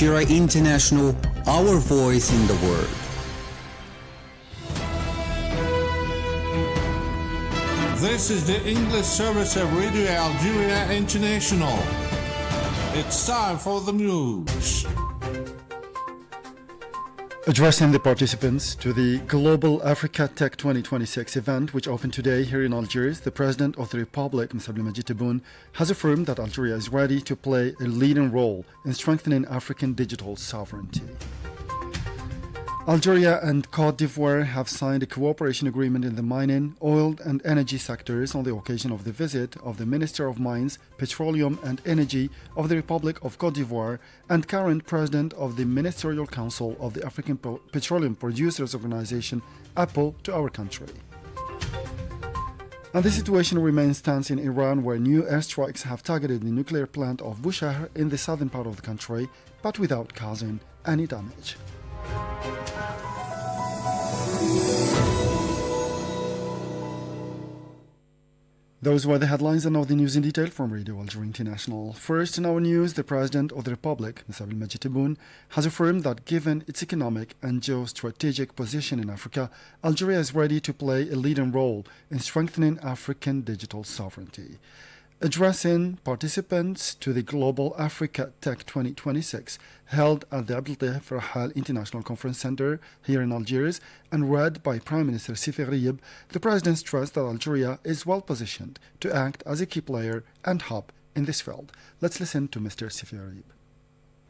Nashira International, our voice in the world. This is the English service of Radio Algeria International. It's time for the news. Addressing the participants to the Global Africa Tech 2026 event, which opened today here in Algiers, the President of the Republic, Mr. Abdelmajid Tebboune, has affirmed that Algeria is ready to play a leading role in strengthening African digital sovereignty. Algeria and Côte d'Ivoire have signed a cooperation agreement in the mining, oil and energy sectors on the occasion of the visit of the Minister of Mines, Petroleum and Energy of the Republic of Côte d'Ivoire and current President of the Ministerial Council of the African Petroleum Producers Organization, APO, to our country. And the situation remains tense in Iran, where new airstrikes have targeted the nuclear plant of Bushehr in the southern part of the country, but without causing any damage. Those were the headlines, and now the news in detail from Radio Algeria International. First in our news, the President of the Republic, Mr. Abdelmajid Tebboune, has affirmed that given its economic and geostrategic position in Africa, Algeria is ready to play a leading role in strengthening African digital sovereignty. Addressing participants to the Global Africa Tech 2026 held at the Abdel Farahal International Conference Center here in Algiers and read by Prime Minister Sifi Gharieb, the President stressed that Algeria is well positioned to act as a key player and hub in this field. Let's listen to Mr. Sifi Gharieb.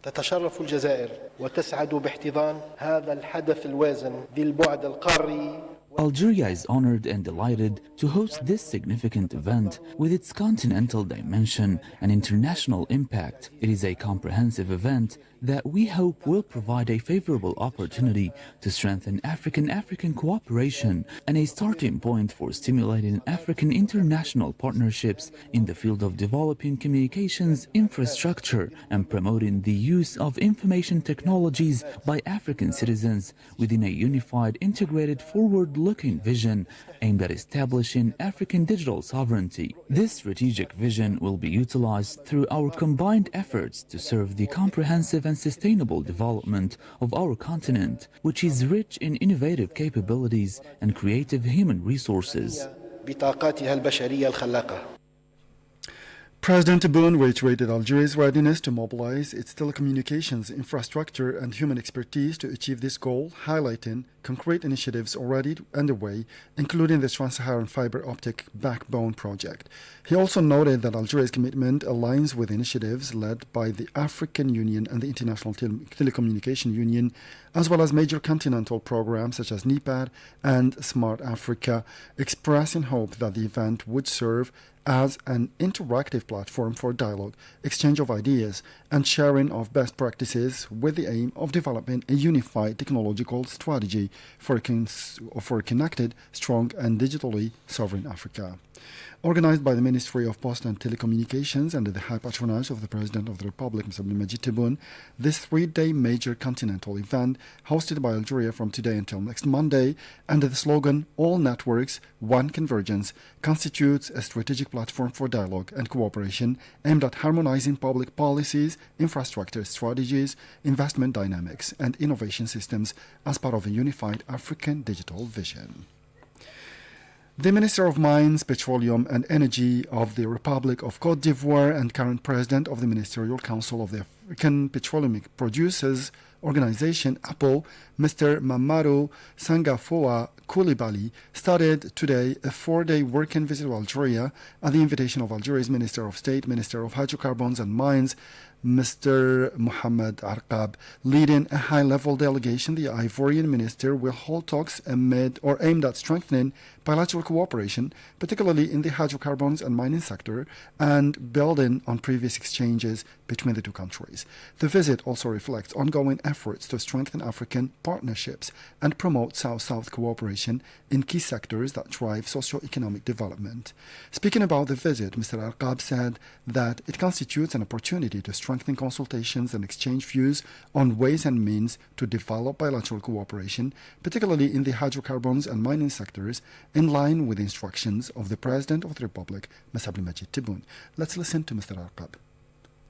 تتشرف الجزائر وتسعد باحتضان هذا الحدث الوازن ذي البعد القاري. Algeria is honored and delighted to host this significant event with its continental dimension and international impact. It is a comprehensive event that we hope will provide a favorable opportunity to strengthen African cooperation and a starting point for stimulating African international partnerships in the field of developing communications infrastructure and promoting the use of information technologies by African citizens within a unified, integrated, forward-looking vision aimed at establishing African digital sovereignty. This strategic vision will be utilized through our combined efforts to serve the comprehensive and sustainable development of our continent, which is rich in innovative capabilities and creative human resources. President Tebboune reiterated Algeria's readiness to mobilize its telecommunications infrastructure and human expertise to achieve this goal, highlighting concrete initiatives already underway, including the Trans-Saharan Fiber Optic Backbone project. He also noted that Algeria's commitment aligns with initiatives led by the African Union and the International Telecommunication Union, as well as major continental programs such as NEPAD and Smart Africa, expressing hope that the event would serve as an interactive platform for dialogue, exchange of ideas, and sharing of best practices with the aim of developing a unified technological strategy for a connected, strong, and digitally sovereign Africa. Organized by the Ministry of Post and Telecommunications under the high patronage of the President of the Republic, Mr. Abdelmajid Tebboune, this three-day major continental event, hosted by Algeria from today until next Monday, under the slogan All Networks, One Convergence, constitutes a strategic platform for dialogue and cooperation aimed at harmonizing public policies, infrastructure strategies, investment dynamics, and innovation systems as part of a unified African digital vision. The Minister of Mines, Petroleum and Energy of the Republic of Côte d'Ivoire and current President of the Ministerial Council of the African Petroleum Producers Organization, APO, Mr. Mamadou Sangafoa Koulibaly, started today a four-day working visit to Algeria at the invitation of Algeria's Minister of State, Minister of Hydrocarbons and Mines, Mr. Mohamed Arqab. Leading a high-level delegation, the Ivorian minister will hold talks aimed at strengthening bilateral cooperation, particularly in the hydrocarbons and mining sector, and building on previous exchanges between the two countries. The visit also reflects ongoing efforts to strengthen African partnerships and promote South-South cooperation in key sectors that drive socio-economic development. Speaking about the visit, Mr. Arqab said that it constitutes an opportunity to strengthen consultations and exchange views on ways and means to develop bilateral cooperation, particularly in the hydrocarbons and mining sectors, in line with the instructions of the President of the Republic, Mr. Abdelmajid Tebboune. Let's listen to Mr. Arqab.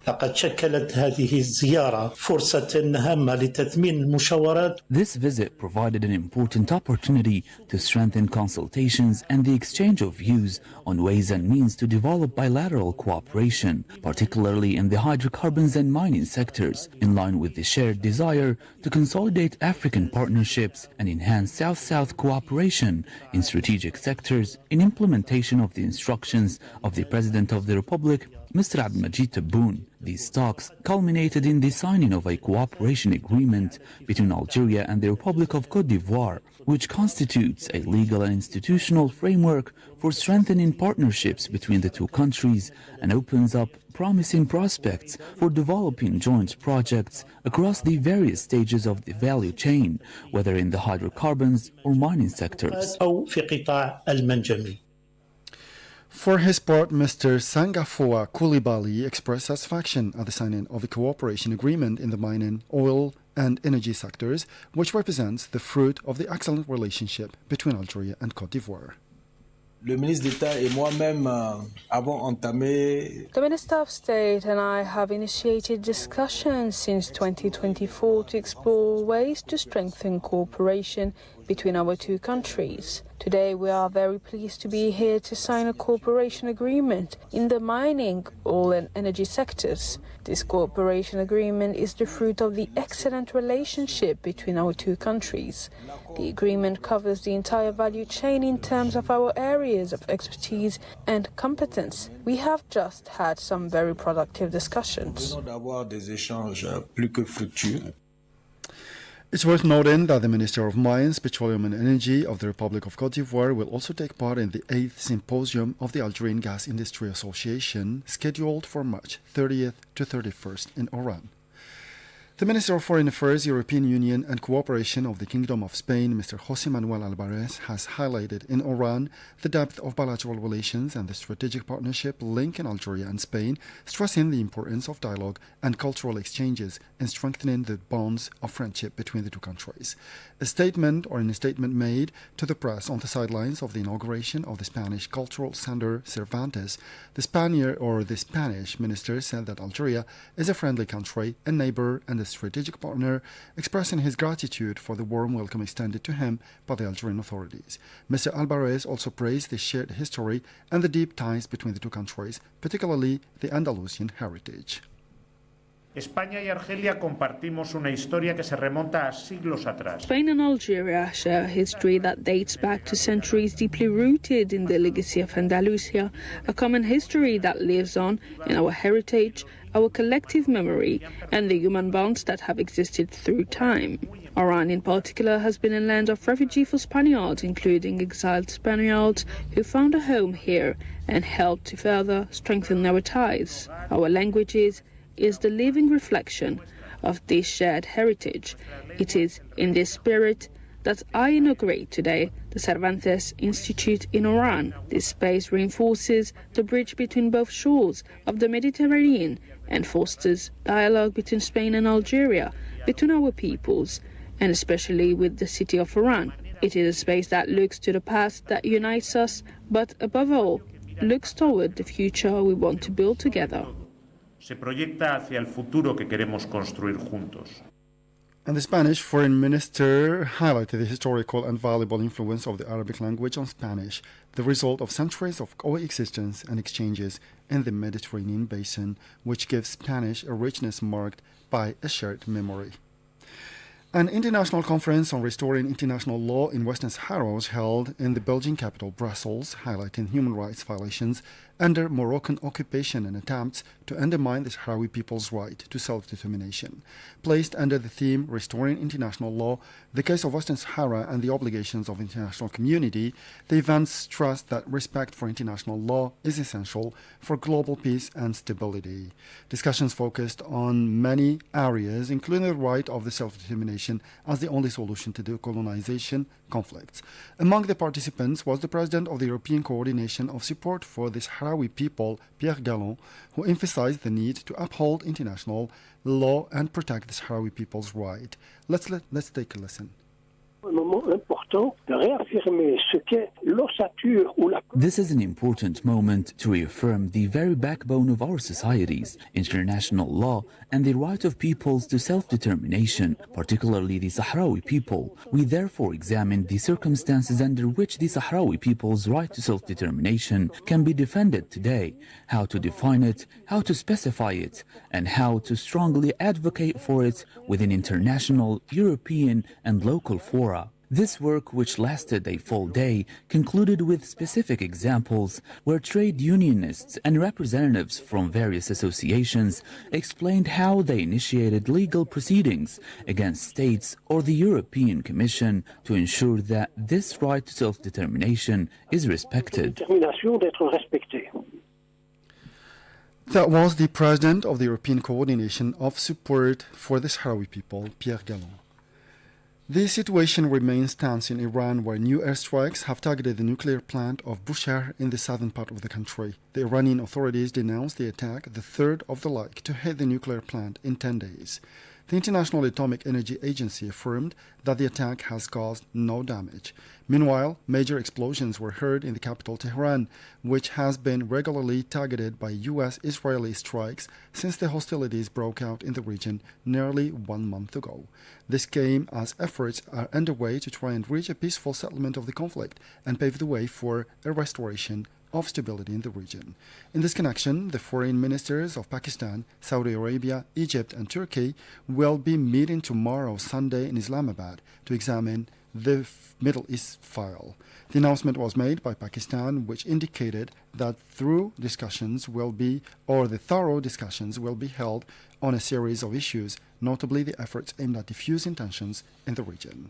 لقد شكلت هذه الزيارة فرصة هامة لتثمين المشاورات. This visit provided an important opportunity to strengthen consultations and the exchange of views on ways and means to develop bilateral cooperation, particularly in the hydrocarbons and mining sectors, in line with the shared desire to consolidate African partnerships and enhance South-South cooperation in strategic sectors in implementation of the instructions of the President of the Republic, Mr. Abdelmajid Tebboune. These talks culminated in the signing of a cooperation agreement between Algeria and the Republic of Côte d'Ivoire, which constitutes a legal and institutional framework for strengthening partnerships between the two countries and opens up promising prospects for developing joint projects across the various stages of the value chain, whether in the hydrocarbons or mining sectors. أو في قطاع المنجمي. For his part, Mr. Sangafoa Coulibaly expressed satisfaction at the signing of a cooperation agreement in the mining, oil and energy sectors, which represents the fruit of the excellent relationship between Algeria and Côte d'Ivoire. Le ministre d'État et moi-même avons entamé. The Minister of State and I have initiated discussions since 2024 to explore ways to strengthen cooperation between our two countries. Today we are very pleased to be here to sign a cooperation agreement in the mining, oil and energy sectors. This cooperation agreement is the fruit of the excellent relationship between our two countries. The agreement covers the entire value chain in terms of our areas of expertise and competence. We have just had some very productive discussions. It's worth noting that the Minister of Mines, Petroleum and Energy of the Republic of Côte d'Ivoire will also take part in the 8th Symposium of the Algerian Gas Industry Association, scheduled for March 30th to 31st in Oran. The Minister of Foreign Affairs, European Union and Cooperation of the Kingdom of Spain, Mr. José Manuel Alvarez, has highlighted in Oran the depth of bilateral relations and the strategic partnership linking Algeria and Spain, stressing the importance of dialogue and cultural exchanges in strengthening the bonds of friendship between the two countries. In a statement made to the press on the sidelines of the inauguration of the Spanish Cultural Center Cervantes, the Spanish minister said that Algeria is a friendly country, a neighbor and a strategic partner, expressing his gratitude for the warm welcome extended to him by the Algerian authorities. Mr. Alvarez also praised the shared history and the deep ties between the two countries, particularly the Andalusian heritage. España y Argelia compartimos una historia que se remonta a siglos atrás. Spain and Algeria share a history that dates back to centuries, deeply rooted in the legacy of Andalusia, a common history that lives on in our heritage, our collective memory, and the human bonds that have existed through time. Oran in particular has been a land of refuge for Spaniards, including exiled Spaniards who found a home here and helped to further strengthen our ties. Our languages is the living reflection of this shared heritage. It is in this spirit that I inaugurate today the Cervantes Institute in Oran. This space reinforces the bridge between both shores of the Mediterranean and fosters dialogue between Spain and Algeria, between our peoples, and especially with the city of Oran. It is a space that looks to the past that unites us, but above all, looks toward the future we want to build together. Se proyecta hacia el futuro que queremos construir juntos. And the Spanish foreign minister highlighted the historical and valuable influence of the Arabic language on Spanish, the result of centuries of coexistence and exchanges in the Mediterranean basin, which gives Spanish a richness marked by a shared memory. An international conference on restoring international law in Western Sahara was held in the Belgian capital, Brussels, highlighting human rights violations under Moroccan occupation and attempts to undermine the Sahrawi people's right to self-determination. Placed under the theme Restoring International Law, the case of Western Sahara and the obligations of the international community, the event stressed that respect for international law is essential for global peace and stability. Discussions focused on many areas, including the right of the self-determination as the only solution to decolonization conflicts. Among the participants was the president of the European Coordination of Support for the Sahrawi People, Pierre Gallon, who emphasized the need to uphold international law and protect the Sahrawi people's right. Let's take a listen. Un moment important important de réaffirmer ce qu'est l'ossature ou la... This is an important moment to reaffirm the very backbone of our societies, international law, and the right of peoples to self-determination, particularly the Sahrawi people. We therefore examine the circumstances under which the Sahrawi people's right to self-determination can be defended today, how to define it, how to specify it, and how to strongly advocate for it within international, European, and local fora. This work, which lasted a full day, concluded with specific examples where trade unionists and representatives from various associations explained how they initiated legal proceedings against states or the European Commission to ensure that this right to self-determination is respected. That was the president of the European Coordination of Support for the Sahrawi People, Pierre Gallon. The situation remains tense in Iran, where new airstrikes have targeted the nuclear plant of Bushehr in the southern part of the country. The Iranian authorities denounced the attack, the third of the like, to hit the nuclear plant in 10 days. The International Atomic Energy Agency affirmed that the attack has caused no damage. Meanwhile, major explosions were heard in the capital Tehran, which has been regularly targeted by U.S.-Israeli strikes since the hostilities broke out in the region nearly 1 month ago. This came as efforts are underway to try and reach a peaceful settlement of the conflict and pave the way for a restoration of stability in the region. In this connection, the foreign ministers of Pakistan, Saudi Arabia, Egypt, and Turkey will be meeting tomorrow, Sunday, in Islamabad to examine the Middle East file. The announcement was made by Pakistan, which indicated that thorough discussions will be held on a series of issues, notably the efforts aimed at diffusing tensions in the region.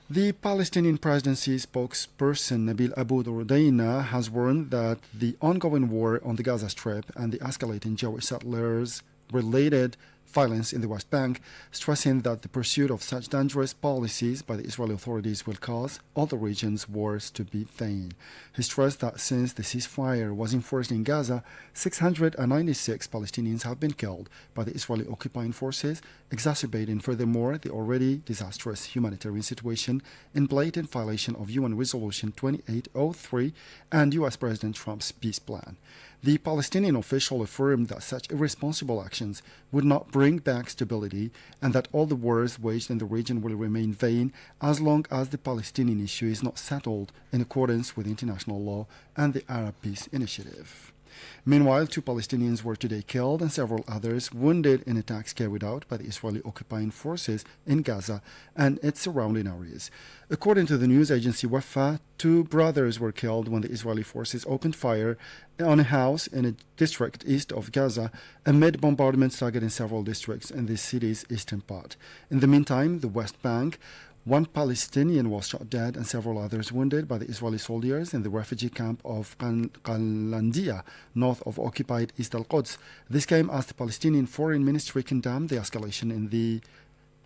The Palestinian presidency spokesperson Nabil Abu Rudaina has warned that the ongoing war on the Gaza Strip and the escalating Jewish settlers-related violence in the West Bank, stressing that the pursuit of such dangerous policies by the Israeli authorities will cause all the region's wars to be vain. He stressed that since the ceasefire was enforced in Gaza, 696 Palestinians have been killed by the Israeli occupying forces, exacerbating furthermore the already disastrous humanitarian situation in blatant violation of UN Resolution 2803 and US President Trump's peace plan. The Palestinian official affirmed that such irresponsible actions would not bring back stability and that all the wars waged in the region will remain vain as long as the Palestinian issue is not settled in accordance with international law and the Arab Peace Initiative. Meanwhile, 2 Palestinians were today killed and several others wounded in attacks carried out by the Israeli occupying forces in Gaza and its surrounding areas. According to the news agency Wafa, 2 brothers were killed when the Israeli forces opened fire on a house in a district east of Gaza amid bombardments targeting several districts in the city's eastern part. In the meantime, the West Bank, 1 Palestinian was shot dead and several others wounded by the Israeli soldiers in the refugee camp of Qalandia, north of occupied East al-Quds. This came as the Palestinian Foreign Ministry condemned the escalation in the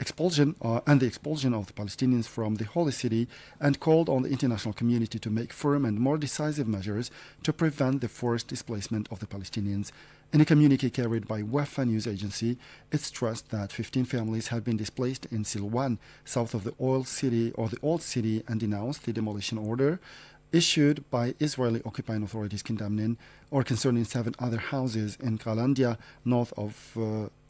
expulsion of the Palestinians from the Holy City and called on the international community to make firm and more decisive measures to prevent the forced displacement of the Palestinians. In a communique carried by Wafa news agency, it stressed that 15 families had been displaced in Silwan, south of the old city, and denounced the demolition order issued by Israeli occupying authorities condemning or concerning 7 other houses in Qalandia, north of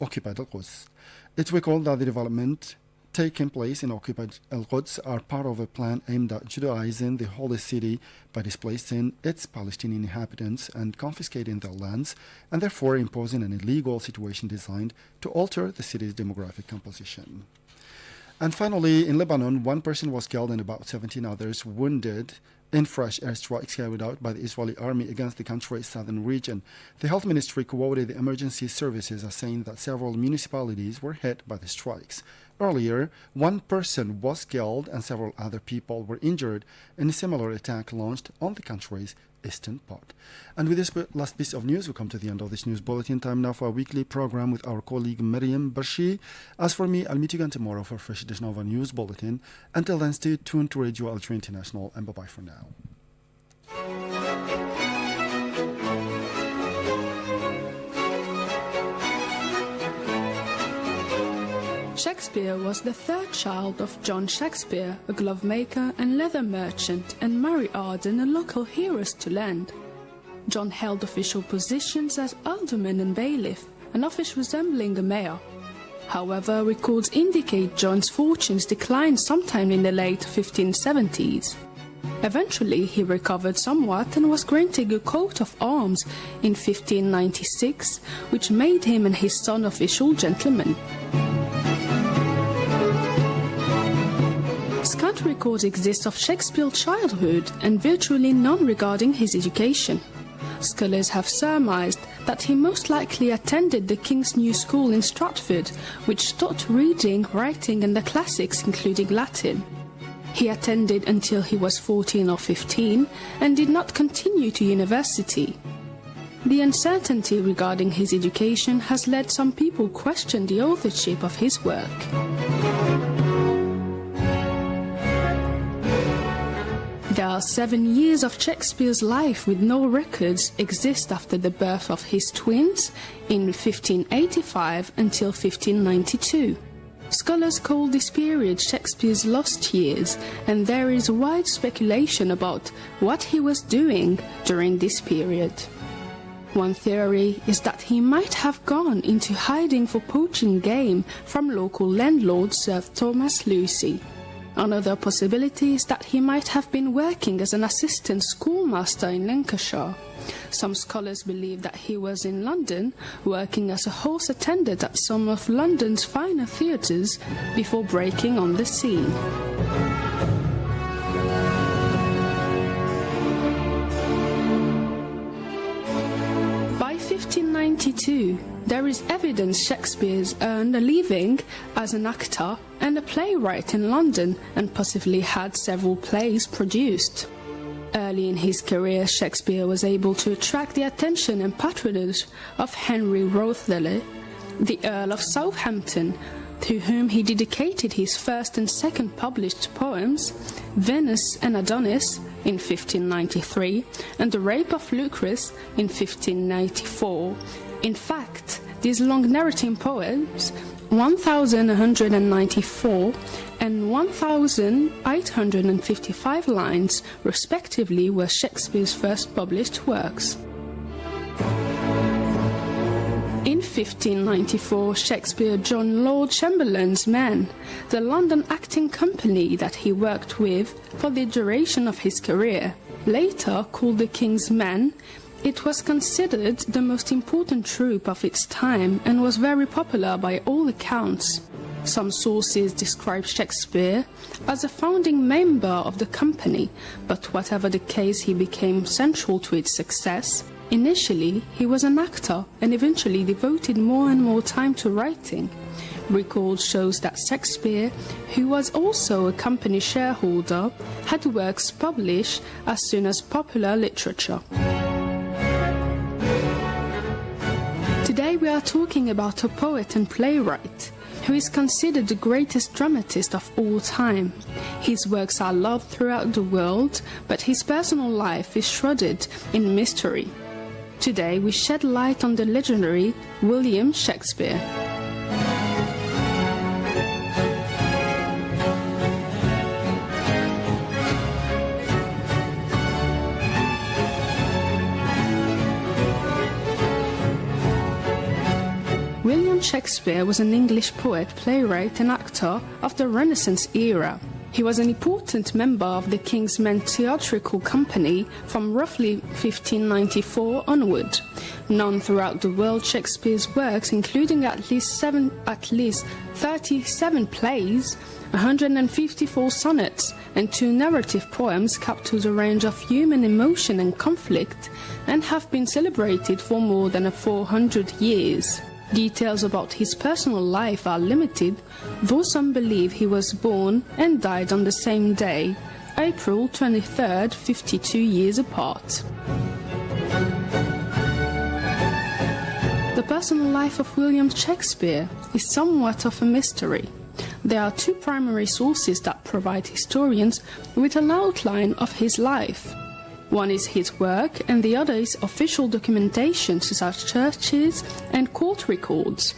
occupied Al-Quds. It recalled that the development taking place in occupied Al-Quds are part of a plan aimed at Judaizing the Holy City by displacing its Palestinian inhabitants and confiscating their lands, and therefore imposing an illegal situation designed to alter the city's demographic composition. And finally, in Lebanon, 1 person was killed and about 17 others wounded in fresh airstrikes carried out by the Israeli army against the country's southern region. The health ministry quoted the emergency services as saying that several municipalities were hit by the strikes. Earlier, 1 person was killed and several other people were injured in a similar attack launched on the country's eastern part. And with this last piece of news, we come to the end of this news bulletin. Time now for a weekly program with our colleague Miriam Barshi. As for me, I'll meet you again tomorrow for a fresh edition of our news bulletin. Until then, stay tuned to Radio Algeria International, and bye-bye for now. Shakespeare was the third child of John Shakespeare, a glove maker and leather merchant, and Mary Arden, a local heiress to land. John held official positions as alderman and bailiff, an office resembling a mayor. However, records indicate John's fortunes declined sometime in the late 1570s. Eventually, he recovered somewhat and was granted a coat of arms in 1596, which made him and his son official gentlemen. Scant records exist of Shakespeare's childhood and virtually none regarding his education. Scholars have surmised that he most likely attended the King's New School in Stratford, which taught reading, writing and the classics including Latin. He attended until he was 14 or 15 and did not continue to university. The uncertainty regarding his education has led some people to question the authorship of his work. There are 7 years of Shakespeare's life with no records exist after the birth of his twins in 1585 until 1592. Scholars call this period Shakespeare's lost years, and there is wide speculation about what he was doing during this period. One theory is that he might have gone into hiding for poaching game from local landlord Sir Thomas Lucy. Another possibility is that he might have been working as an assistant schoolmaster in Lancashire. Some scholars believe that he was in London, working as a horse attendant at some of London's finer theatres before breaking on the scene. By 1592, there is evidence Shakespeare earned a living as an actor and a playwright in London and possibly had several plays produced. Early in his career, Shakespeare was able to attract the attention and patronage of Henry Wriothesley, the Earl of Southampton, to whom he dedicated his first and second published poems, Venus and Adonis in 1593 and The Rape of Lucrece in 1594. In fact, these long narrating poems, 1,194 and 1,855 lines, respectively, were Shakespeare's first published works. In 1594, Shakespeare joined Lord Chamberlain's Men, the London acting company that he worked with for the duration of his career. Later called the King's Men, it was considered the most important troupe of its time and was very popular by all accounts. Some sources describe Shakespeare as a founding member of the company, but whatever the case, he became central to its success. Initially, he was an actor and eventually devoted more and more time to writing. Record shows that Shakespeare, who was also a company shareholder, had works published as soon as popular literature. Today we are talking about a poet and playwright who is considered the greatest dramatist of all time. His works are loved throughout the world, but his personal life is shrouded in mystery. Today we shed light on the legendary William Shakespeare. William Shakespeare was an English poet, playwright and actor of the Renaissance era. He was an important member of the King's Men theatrical company from roughly 1594 onward. Known throughout the world, Shakespeare's works, including at least 37 plays, 154 sonnets and 2 narrative poems, capture the range of human emotion and conflict and have been celebrated for more than 400 years. Details about his personal life are limited, though some believe he was born and died on the same day, April 23rd, 52 years apart. The personal life of William Shakespeare is somewhat of a mystery. There are 2 primary sources that provide historians with an outline of his life. One is his work, and the other is official documentation such as churches and court records.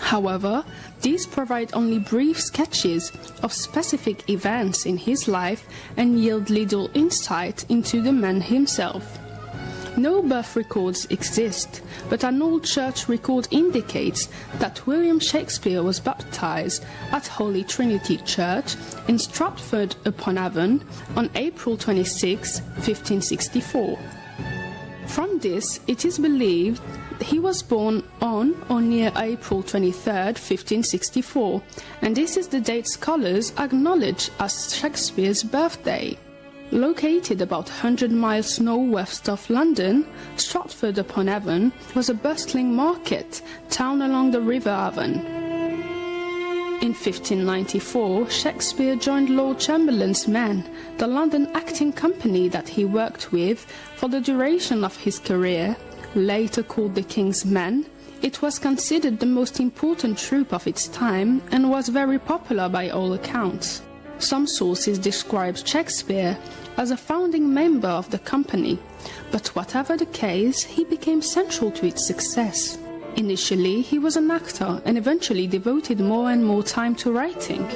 However, these provide only brief sketches of specific events in his life and yield little insight into the man himself. No birth records exist, but an old church record indicates that William Shakespeare was baptized at Holy Trinity Church in Stratford-upon-Avon on April 26, 1564. From this, it is believed he was born on or near April 23, 1564, and this is the date scholars acknowledge as Shakespeare's birthday. Located about 100 miles northwest of London, Stratford-upon-Avon was a bustling market town along the River Avon. In 1594, Shakespeare joined Lord Chamberlain's Men, the London acting company that he worked with for the duration of his career. Later called the King's Men, it was considered the most important troupe of its time and was very popular by all accounts. Some sources describe Shakespeare as a founding member of the company, but whatever the case, he became central to its success. Initially, he was an actor and eventually devoted more and more time to writing.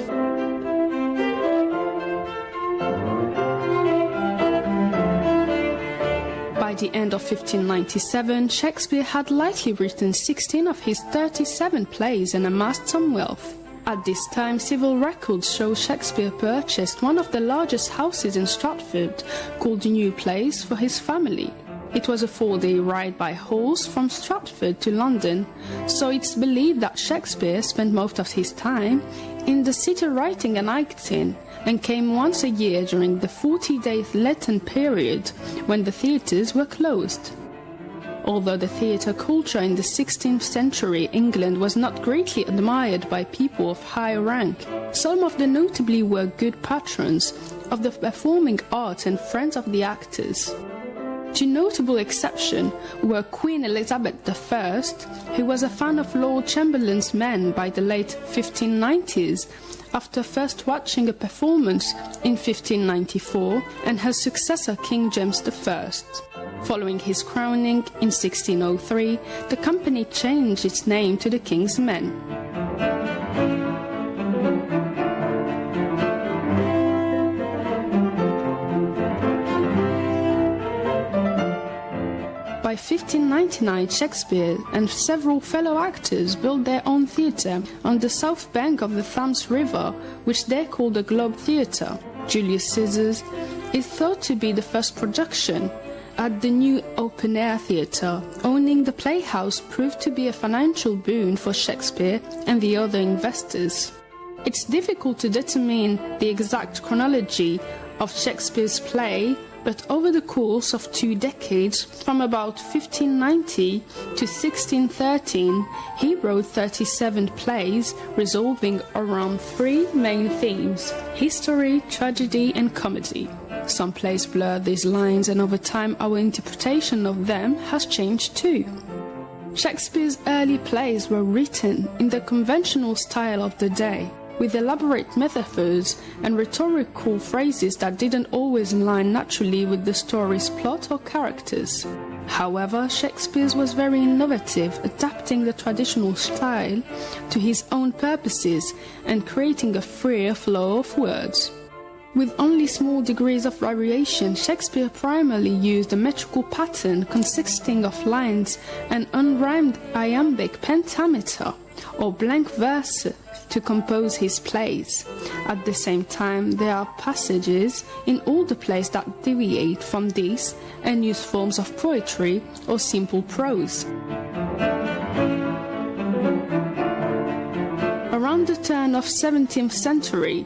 By the end of 1597, Shakespeare had likely written 16 of his 37 plays and amassed some wealth. At this time, civil records show Shakespeare purchased one of the largest houses in Stratford, called the New Place, for his family. It was a 4-day ride by horse from Stratford to London, so it's believed that Shakespeare spent most of his time in the city writing and acting, and came once a year during the 40-day Lenten period, when the theatres were closed. Although the theatre culture in the 16th century England was not greatly admired by people of high rank, some of the notably were good patrons of the performing arts and friends of the actors. Two notable exceptions were Queen Elizabeth I, who was a fan of Lord Chamberlain's Men by the late 1590s, after first watching a performance in 1594, and her successor King James I. Following his crowning in 1603, the company changed its name to the King's Men. By 1599, Shakespeare and several fellow actors built their own theatre on the south bank of the Thames River, which they called the Globe Theatre. Julius Caesar's is thought to be the first production at the new open-air theatre. Owning the playhouse proved to be a financial boon for Shakespeare and the other investors. It's difficult to determine the exact chronology of Shakespeare's play, but over the course of 2 decades, from about 1590 to 1613, he wrote 37 plays revolving around 3 main themes: history, tragedy, and comedy. Some plays blur these lines, and over time our interpretation of them has changed too. Shakespeare's early plays were written in the conventional style of the day, with elaborate metaphors and rhetorical phrases that didn't always align naturally with the story's plot or characters. However, Shakespeare was very innovative, adapting the traditional style to his own purposes and creating a freer flow of words. With only small degrees of variation, Shakespeare primarily used a metrical pattern consisting of lines and unrhymed iambic pentameter or blank verse to compose his plays. At the same time, there are passages in all the plays that deviate from these and use forms of poetry or simple prose. Around the turn of 17th century,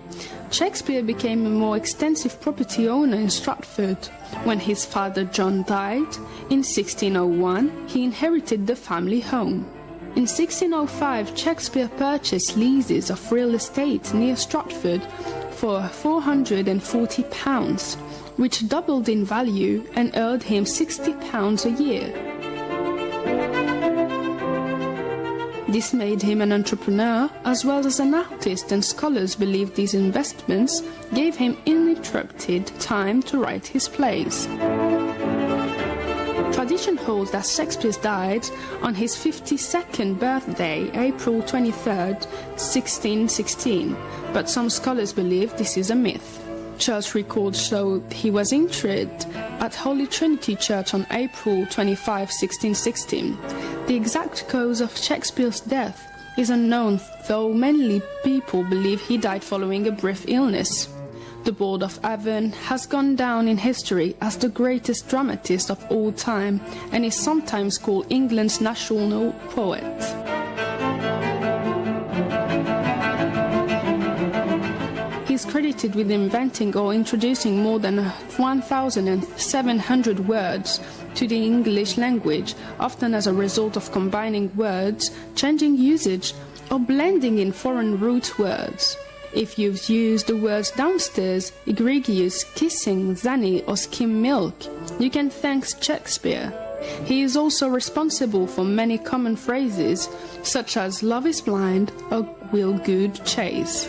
Shakespeare became a more extensive property owner in Stratford. When his father John died in 1601, he inherited the family home. In 1605, Shakespeare purchased leases of real estate near Stratford for £440, which doubled in value and earned him £60 a year. This made him an entrepreneur as well as an artist, and scholars believe these investments gave him uninterrupted time to write his plays. tradition holds that Shakespeare died on his 52nd birthday, April 23rd, 1616, but some scholars believe this is a myth. Church records show he was interred at Holy Trinity Church on April 25, 1616. The exact cause of Shakespeare's death is unknown, though many people believe he died following a brief illness. The Board of Avon has gone down in history as the greatest dramatist of all time and is sometimes called England's national poet. He is credited with inventing or introducing more than 1,700 words to the English language, often as a result of combining words, changing usage, or blending in foreign root words. If you've used the words downstairs, egregious, kissing, zanny, or skim milk, you can thank Shakespeare. He is also responsible for many common phrases, such as love is blind or will good chase.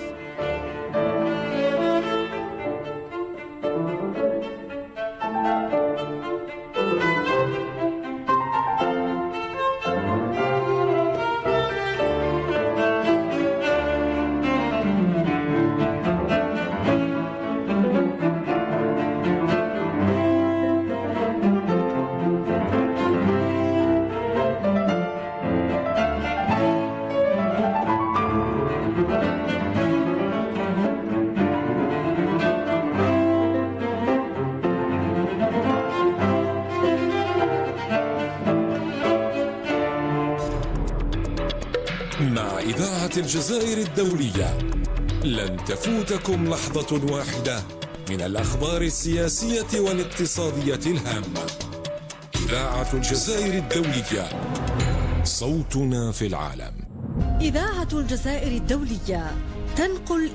مع إذاعة الجزائر الدولية لن تفوتكم لحظة واحدة من الأخبار السياسية والاقتصادية الهامة. إذاعة الجزائر الدولية، صوتنا في العالم. إذاعة الجزائر الدولية تنقل